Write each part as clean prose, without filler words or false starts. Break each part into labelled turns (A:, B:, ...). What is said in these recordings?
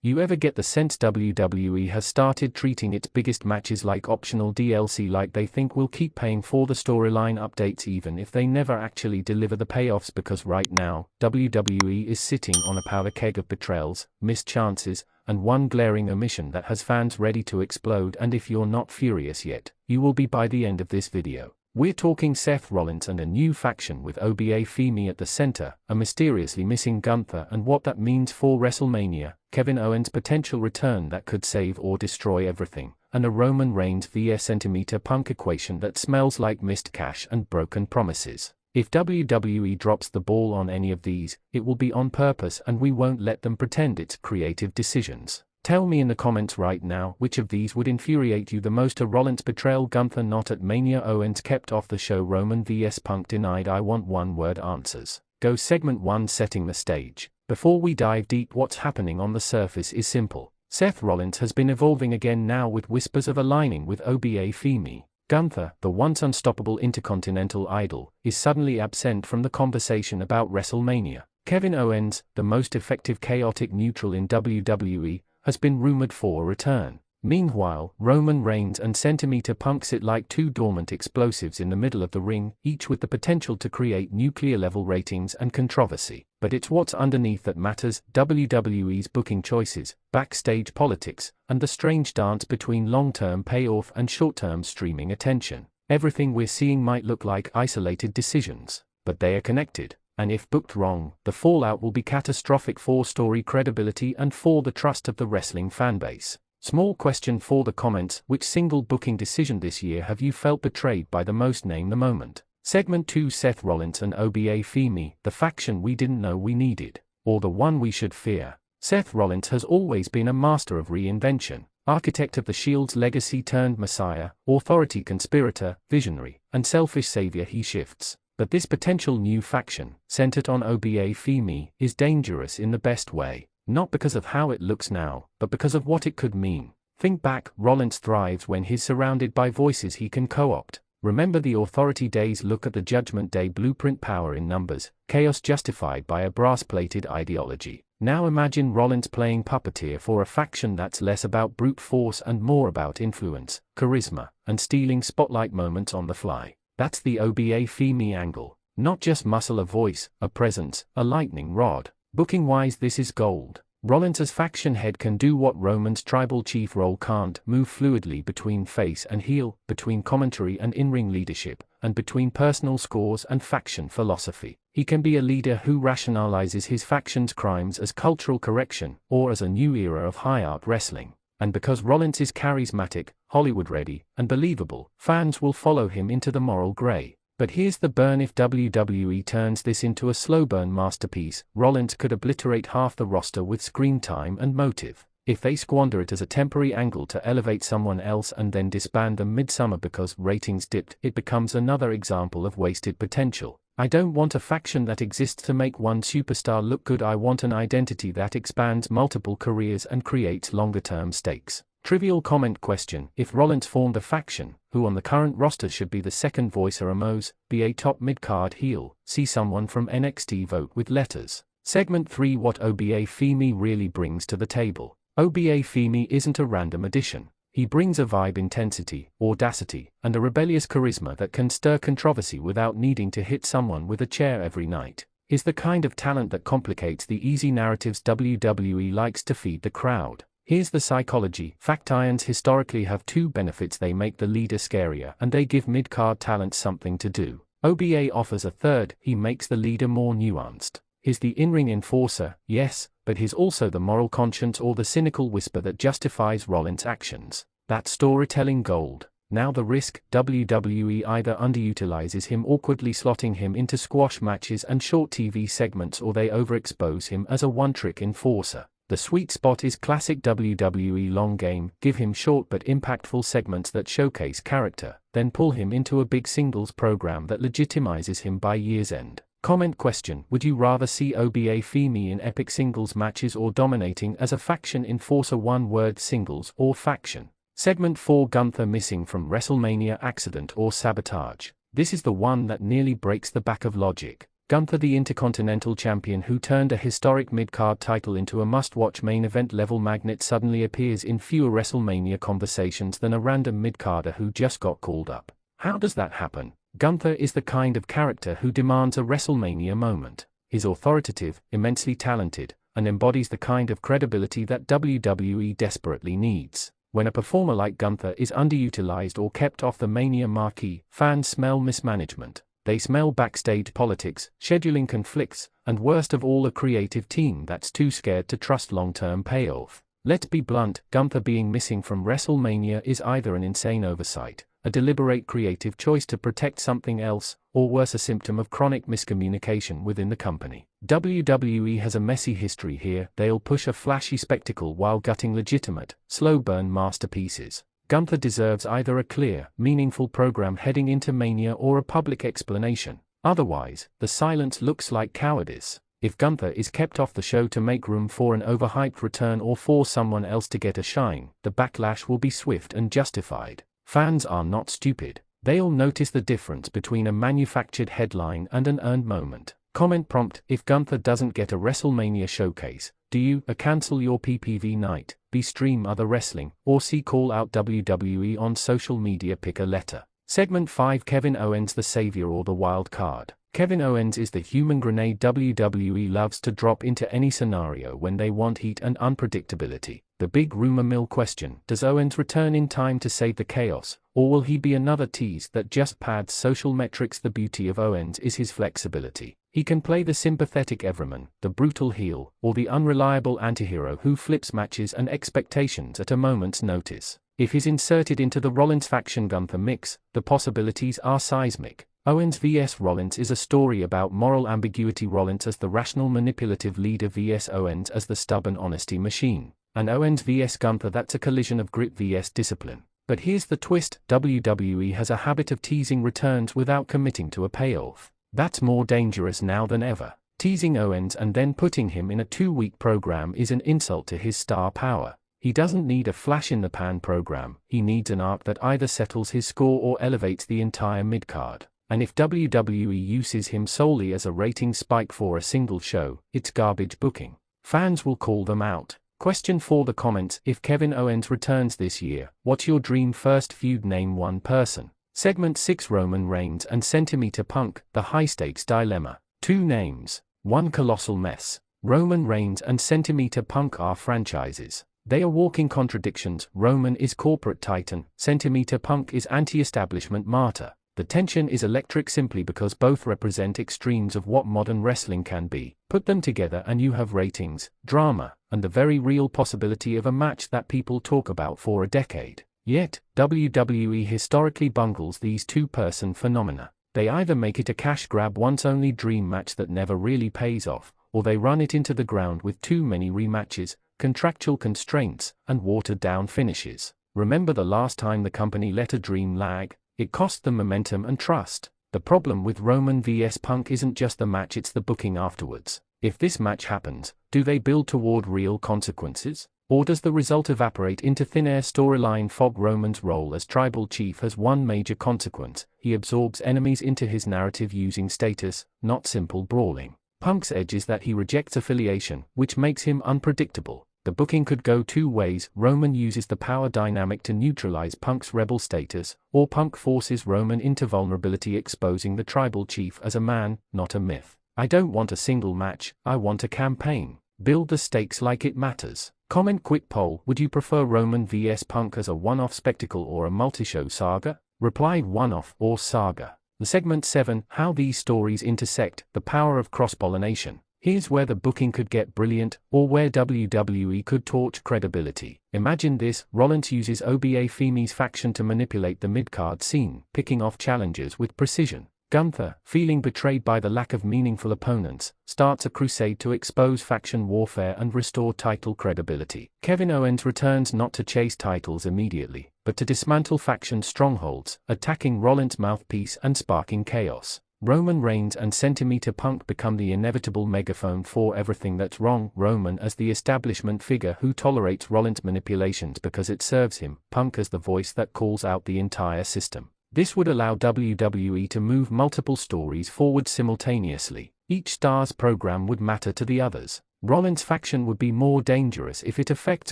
A: You ever get the sense WWE has started treating its biggest matches like optional DLC, like they think we'll keep paying for the storyline updates even if they never actually deliver the payoffs? Because right now, WWE is sitting on a powder keg of betrayals, missed chances, and one glaring omission that has fans ready to explode, and if you're not furious yet, you will be by the end of this video. We're talking Seth Rollins and a new faction with OBA Femi at the center, a mysteriously missing Gunther and what that means for WrestleMania, Kevin Owens' potential return that could save or destroy everything, and a Roman Reigns vs Centimeter Punk equation that smells like missed cash and broken promises. If WWE drops the ball on any of these, it will be on purpose and we won't let them pretend it's creative decisions. Tell me in the comments right now which of these would infuriate you the most. A Rollins betrayal, Gunther not at Mania, Owens kept off the show, Roman vs Punk denied. I want one-word answers. Go. Segment 1, setting the stage. Before we dive deep, what's happening on the surface is simple. Seth Rollins has been evolving again, now with whispers of aligning with OBA Femi. Gunther, the once unstoppable intercontinental idol, is suddenly absent from the conversation about WrestleMania. Kevin Owens, the most effective chaotic neutral in WWE, has been rumored for a return. Meanwhile, Roman Reigns and Centimeter Punk sit like two dormant explosives in the middle of the ring, each with the potential to create nuclear-level ratings and controversy. But it's what's underneath that matters: WWE's booking choices, backstage politics, and the strange dance between long-term payoff and short-term streaming attention. Everything we're seeing might look like isolated decisions, but they are connected. And if booked wrong, the fallout will be catastrophic for story credibility and for the trust of the wrestling fanbase. Small question for the comments: which single booking decision this year have you felt betrayed by the most? Name the moment. Segment 2, Seth Rollins and OBA Femi, the faction we didn't know we needed, or the one we should fear. Seth Rollins has always been a master of reinvention, architect of the Shield's legacy turned messiah, authority conspirator, visionary, and selfish savior. He shifts. But this potential new faction, centered on OBA Femi, is dangerous in the best way, not because of how it looks now, but because of what it could mean. Think back, Rollins thrives when he's surrounded by voices he can co-opt. Remember the Authority days? Look at the Judgment Day blueprint: power in numbers, chaos justified by a brass-plated ideology. Now imagine Rollins playing puppeteer for a faction that's less about brute force and more about influence, charisma, and stealing spotlight moments on the fly. That's the OBA Femi angle. Not just muscle, a voice, a presence, a lightning rod. Booking-wise, this is gold. Rollins as faction head can do what Roman's tribal chief role can't: move fluidly between face and heel, between commentary and in-ring leadership, and between personal scores and faction philosophy. He can be a leader who rationalizes his faction's crimes as cultural correction, or as a new era of high-art wrestling. And because Rollins is charismatic, Hollywood-ready, and believable, fans will follow him into the moral gray. But here's the burn: if WWE turns this into a slow-burn masterpiece, Rollins could obliterate half the roster with screen time and motive. If they squander it as a temporary angle to elevate someone else and then disband them midsummer because ratings dipped, it becomes another example of wasted potential. I don't want a faction that exists to make one superstar look good. I want an identity that expands multiple careers and creates longer-term stakes. Trivial comment question: if Rollins formed a faction, who on the current roster should be the second voice? Or Ambrose, be a top mid-card heel? See someone from NXT. Vote with letters. Segment 3, what OBA Femi really brings to the table. OBA Femi isn't a random addition. He brings a vibe, intensity, audacity, and a rebellious charisma that can stir controversy without needing to hit someone with a chair every night. He's the kind of talent that complicates the easy narratives WWE likes to feed the crowd. Here's the psychology. Fact irons historically have two benefits: they make the leader scarier and they give mid-card talent something to do. OBA offers a third: he makes the leader more nuanced. He's the in-ring enforcer, yes, but he's also the moral conscience or the cynical whisper that justifies Rollins' actions. That's storytelling gold. Now the risk: WWE either underutilizes him, awkwardly slotting him into squash matches and short TV segments, or they overexpose him as a one-trick enforcer. The sweet spot is classic WWE long game: give him short but impactful segments that showcase character, then pull him into a big singles program that legitimizes him by year's end. Comment question: would you rather see OBA Femi in epic singles matches or dominating as a faction enforcer? One word: singles or faction. Segment 4, Gunther missing from WrestleMania, accident or sabotage. This is the one that nearly breaks the back of logic. Gunther, the Intercontinental Champion who turned a historic mid-card title into a must-watch main event level magnet, suddenly appears in fewer WrestleMania conversations than a random mid-carder who just got called up. How does that happen? Gunther is the kind of character who demands a WrestleMania moment. He's authoritative, immensely talented, and embodies the kind of credibility that WWE desperately needs. When a performer like Gunther is underutilized or kept off the Mania marquee, fans smell mismanagement. They smell backstage politics, scheduling conflicts, and worst of all, a creative team that's too scared to trust long-term payoff. Let's be blunt, Gunther being missing from WrestleMania is either an insane oversight, a deliberate creative choice to protect something else, or worse, a symptom of chronic miscommunication within the company. WWE has a messy history here. They'll push a flashy spectacle while gutting legitimate, slow-burn masterpieces. Gunther deserves either a clear, meaningful program heading into Mania or a public explanation. Otherwise, the silence looks like cowardice. If Gunther is kept off the show to make room for an overhyped return or for someone else to get a shine, the backlash will be swift and justified. Fans are not stupid. They'll notice the difference between a manufactured headline and an earned moment. Comment prompt: if Gunther doesn't get a WrestleMania showcase, do you cancel your PPV night, stream other wrestling, or call out WWE on social media? Pick a letter. Segment 5: Kevin Owens, the savior or the wild card? Kevin Owens is the human grenade WWE loves to drop into any scenario when they want heat and unpredictability. The big rumor mill question: does Owens return in time to save the chaos, or will he be another tease that just pads social metrics? The beauty of Owens is his flexibility. He can play the sympathetic everyman, the brutal heel, or the unreliable antihero who flips matches and expectations at a moment's notice. If he's inserted into the Rollins faction Gunther mix, the possibilities are seismic. Owens vs Rollins is a story about moral ambiguity. Rollins as the rational manipulative leader vs Owens as the stubborn honesty machine. And Owens vs Gunther, that's a collision of grit vs discipline. But here's the twist: WWE has a habit of teasing returns without committing to a payoff. That's more dangerous now than ever. Teasing Owens and then putting him in a 2-week program is an insult to his star power. He doesn't need a flash-in-the-pan program, he needs an arc that either settles his score or elevates the entire midcard. And if WWE uses him solely as a rating spike for a single show, it's garbage booking. Fans will call them out. Question for the comments: if Kevin Owens returns this year, what's your dream first feud? Name one person. Segment 6: Roman Reigns and Centimeter Punk, the high-stakes dilemma. 2 names. 1 colossal mess. Roman Reigns and Centimeter Punk are franchises. They are walking contradictions. Roman is corporate titan, Centimeter Punk is anti-establishment martyr. The tension is electric simply because both represent extremes of what modern wrestling can be. Put them together and you have ratings, drama, and the very real possibility of a match that people talk about for a decade. Yet, WWE historically bungles these two-person phenomena. They either make it a cash grab once-only dream match that never really pays off, or they run it into the ground with too many rematches, contractual constraints, and watered-down finishes. Remember the last time the company let a dream lag? It cost them momentum and trust. The problem with Roman vs Punk isn't just the match, it's the booking afterwards. If this match happens, do they build toward real consequences? Or does the result evaporate into thin air? Storyline fog. Roman's role as tribal chief has one major consequence: he absorbs enemies into his narrative using status, not simple brawling. Punk's edge is that he rejects affiliation, which makes him unpredictable. The booking could go 2 ways: Roman uses the power dynamic to neutralize Punk's rebel status, or Punk forces Roman into vulnerability, exposing the tribal chief as a man, not a myth. I don't want a single match, I want a campaign. Build the stakes like it matters. Comment quick poll: would you prefer Roman vs Punk as a one-off spectacle or a multi-show saga? Reply: one-off or saga. The segment 7: how these stories intersect, the power of cross-pollination. Here's where the booking could get brilliant, or where WWE could torch credibility. Imagine this: Rollins uses OBA Femi's faction to manipulate the mid-card scene, picking off challengers with precision. Gunther, feeling betrayed by the lack of meaningful opponents, starts a crusade to expose faction warfare and restore title credibility. Kevin Owens returns not to chase titles immediately, but to dismantle faction strongholds, attacking Rollins' mouthpiece and sparking chaos. Roman Reigns and Centimeter Punk become the inevitable megaphone for everything that's wrong. Roman as the establishment figure who tolerates Rollins' manipulations because it serves him, Punk as the voice that calls out the entire system. This would allow WWE to move multiple stories forward simultaneously. Each star's program would matter to the others. Rollins' faction would be more dangerous if it affects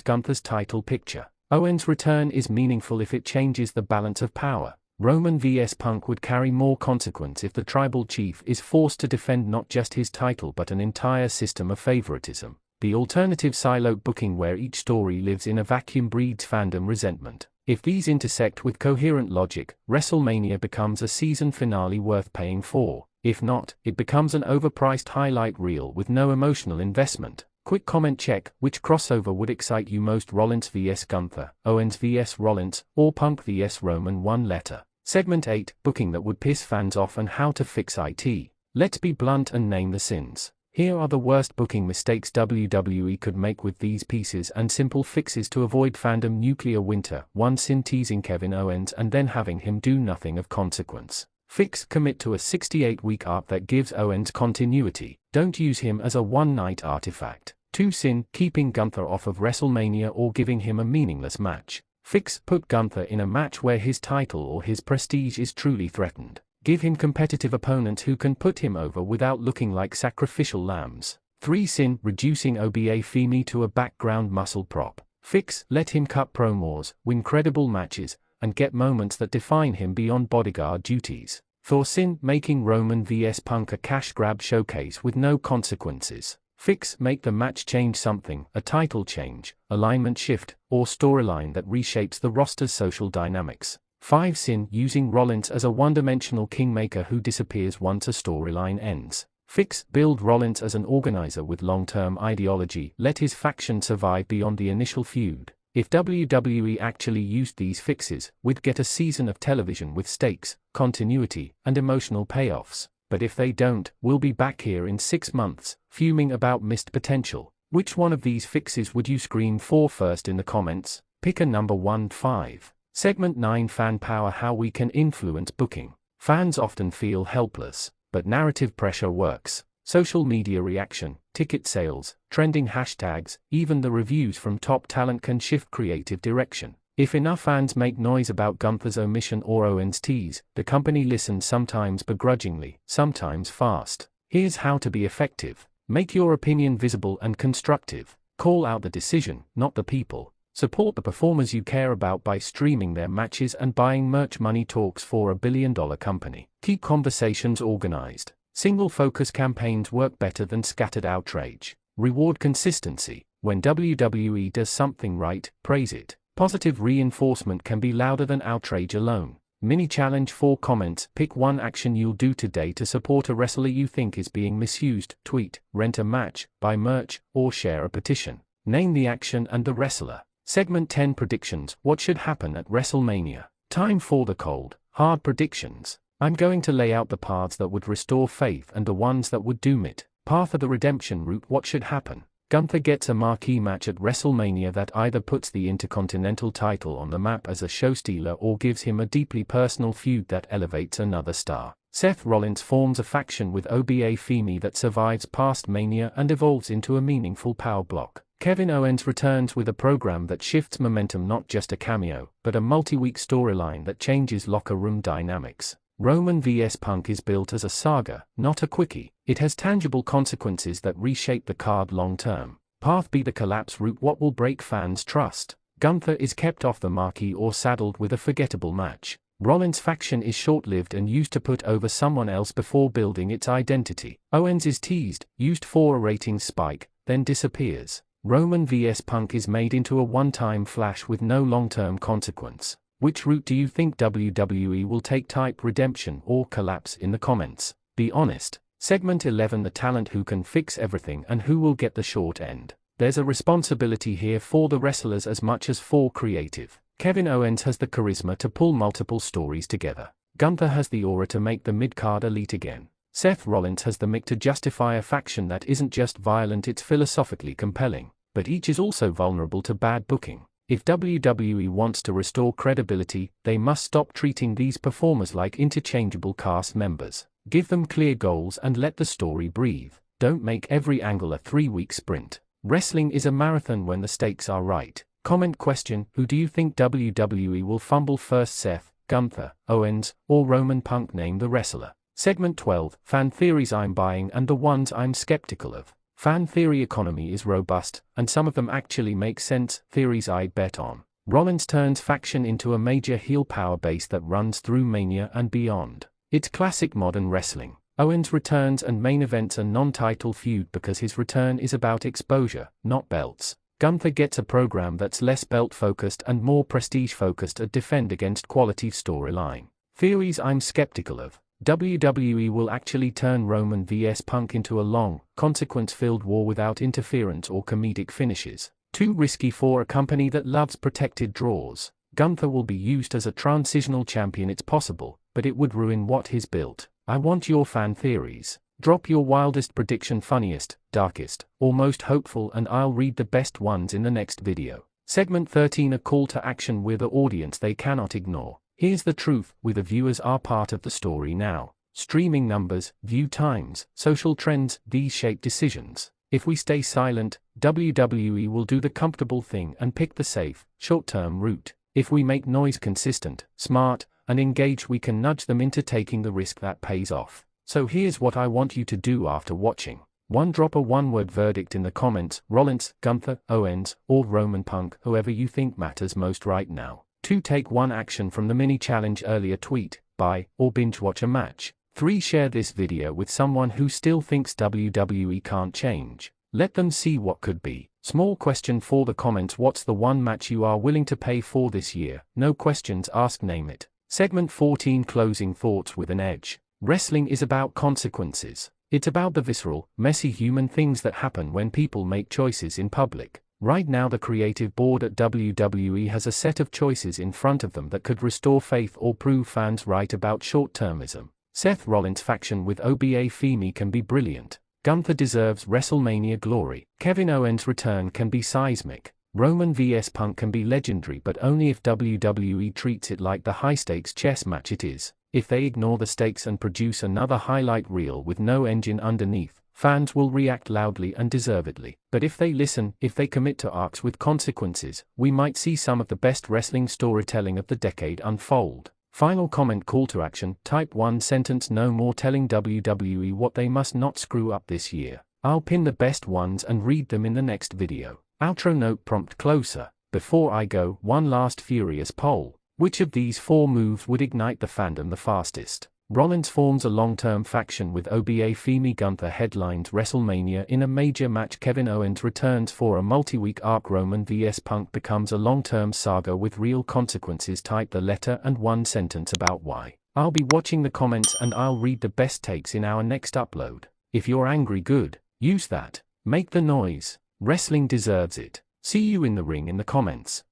A: Gunther's title picture. Owens' return is meaningful if it changes the balance of power. Roman vs Punk would carry more consequence if the tribal chief is forced to defend not just his title but an entire system of favoritism. The alternative siloed booking where each story lives in a vacuum breeds fandom resentment. If these intersect with coherent logic, WrestleMania becomes a season finale worth paying for. If not, it becomes an overpriced highlight reel with no emotional investment. Quick comment check: which crossover would excite you most? Rollins vs Gunther, Owens vs Rollins, or Punk vs Roman? One letter. Segment 8, booking that would piss fans off and how to fix it. Let's be blunt and name the sins. Here are the worst booking mistakes WWE could make with these pieces and simple fixes to avoid fandom nuclear winter. 1. Sin: teasing Kevin Owens and then having him do nothing of consequence. Fix: commit to a 68-week arc that gives Owens continuity. Don't use him as a one-night artifact. 2. Sin: keeping Gunther off of WrestleMania or giving him a meaningless match. Fix: put Gunther in a match where his title or his prestige is truly threatened. Give him competitive opponents who can put him over without looking like sacrificial lambs. 3. Sin: reducing OBA Femi to a background muscle prop. Fix: let him cut promos, win credible matches, and get moments that define him beyond bodyguard duties. 4. Sin: making Roman vs Punk a cash grab showcase with no consequences. Fix: make the match change something, a title change, alignment shift, or storyline that reshapes the roster's social dynamics. 5. Sin: using Rollins as a one-dimensional kingmaker who disappears once a storyline ends. Fix: build Rollins as an organizer with long-term ideology, let his faction survive beyond the initial feud. If WWE actually used these fixes, we'd get a season of television with stakes, continuity, and emotional payoffs. But if they don't, we'll be back here in 6 months, fuming about missed potential. Which one of these fixes would you scream for first in the comments? Pick a number. 1. 5. Segment 9, fan power: how we can influence booking. Fans often feel helpless, but narrative pressure works. Social media reaction, ticket sales, trending hashtags, even the reviews from top talent can shift creative direction. If enough fans make noise about Gunther's omission or Owens' tease, the company listens, sometimes begrudgingly, sometimes fast. Here's how to be effective. Make your opinion visible and constructive. Call out the decision, not the people. Support the performers you care about by streaming their matches and buying merch. Money talks for $1 billion company. Keep conversations organized. Single focus campaigns work better than scattered outrage. Reward consistency. When WWE does something right, praise it. Positive reinforcement can be louder than outrage alone. Mini challenge: 4 comments. Pick one action you'll do today to support a wrestler you think is being misused. Tweet, rent a match, buy merch, or share a petition. Name the action and the wrestler. Segment 10, predictions: what should happen at WrestleMania? Time for the cold, hard predictions. I'm going to lay out the paths that would restore faith and the ones that would doom it. Path of the redemption route: what should happen? Gunther gets a marquee match at WrestleMania that either puts the Intercontinental title on the map as a showstealer or gives him a deeply personal feud that elevates another star. Seth Rollins forms a faction with OBA Femi that survives past Mania and evolves into a meaningful power block. Kevin Owens returns with a program that shifts momentum, not just a cameo, but a multi-week storyline that changes locker room dynamics. Roman vs Punk is built as a saga, not a quickie. It has tangible consequences that reshape the card long-term. Path B, the collapse route: what will break fans' trust? Gunther is kept off the marquee or saddled with a forgettable match. Rollins' faction is short-lived and used to put over someone else before building its identity. Owens is teased, used for a ratings spike, then disappears. Roman vs Punk is made into a one-time flash with no long-term consequence. Which route do you think WWE will take? Type redemption or collapse in the comments. Be honest. Segment 11, the talent who can fix everything and who will get the short end. There's a responsibility here for the wrestlers as much as for creative. Kevin Owens has the charisma to pull multiple stories together. Gunther has the aura to make the mid-card elite again. Seth Rollins has the mic to justify a faction that isn't just violent, it's philosophically compelling. But each is also vulnerable to bad booking. If WWE wants to restore credibility, they must stop treating these performers like interchangeable cast members. Give them clear goals and let the story breathe. Don't make every angle a 3-week sprint. Wrestling is a marathon when the stakes are right. Comment question: who do you think WWE will fumble first? Seth, Gunther, Owens, or Roman? Punk. Name the wrestler. Segment 12, Fan Theories I'm Buying and the Ones I'm Skeptical of. Fan theory economy is robust, and some of them actually make sense. Theories I'd bet on. Rollins turns faction into a major heel power base that runs through Mania and beyond. It's classic modern wrestling. Owens returns and main events a non-title feud because his return is about exposure, not belts. Gunther gets a program that's less belt-focused and more prestige-focused, a defend against quality storyline. Theories I'm skeptical of. WWE will actually turn Roman vs Punk into a long, consequence-filled war without interference or comedic finishes. Too risky for a company that loves protected draws. Gunther will be used as a transitional champion. It's possible, but it would ruin what he's built. I want your fan theories. Drop your wildest prediction, funniest, darkest, or most hopeful, and I'll read the best ones in the next video. Segment 13, a call to action with the audience they cannot ignore. Here's the truth, we the viewers are part of the story now. Streaming numbers, view times, social trends, these shape decisions. If we stay silent, WWE will do the comfortable thing and pick the safe, short-term route. If we make noise consistent, smart, and engaged, we can nudge them into taking the risk that pays off. So here's what I want you to do after watching. 1. Drop a one-word verdict in the comments: Rollins, Gunther, Owens, or Roman Punk, whoever you think matters most right now. 2. Take one action from the mini-challenge earlier: tweet, buy, or binge-watch a match. 3. Share this video with someone who still thinks WWE can't change. Let them see what could be. Small question for the comments: what's the one match you are willing to pay for this year? No questions asked, name it. Segment 14, closing thoughts with an edge. Wrestling is about consequences. It's about the visceral, messy human things that happen when people make choices in public. Right now the creative board at WWE has a set of choices in front of them that could restore faith or prove fans right about short-termism. Seth Rollins' faction with OBA Femi can be brilliant. Gunther deserves WrestleMania glory. Kevin Owens' return can be seismic. Roman vs Punk can be legendary, but only if WWE treats it like the high-stakes chess match it is. If they ignore the stakes and produce another highlight reel with no engine underneath, fans will react loudly and deservedly. But if they listen, if they commit to arcs with consequences, we might see some of the best wrestling storytelling of the decade unfold. Final comment: call to action. Type 1 sentence: no more telling WWE what they must not screw up this year. I'll pin the best ones and read them in the next video. Outro note: prompt closer. Before I go, one last furious poll. Which of these 4 moves would ignite the fandom the fastest? Rollins forms a long-term faction with OBA Femi. Gunther headlines WrestleMania in a major match. Kevin Owens returns for a multi-week arc. Roman vs Punk becomes a long-term saga with real consequences. Type the letter and one sentence about why. I'll be watching the comments and I'll read the best takes in our next upload. If you're angry, good. Use that. Make the noise. Wrestling deserves it. See you in the ring in the comments.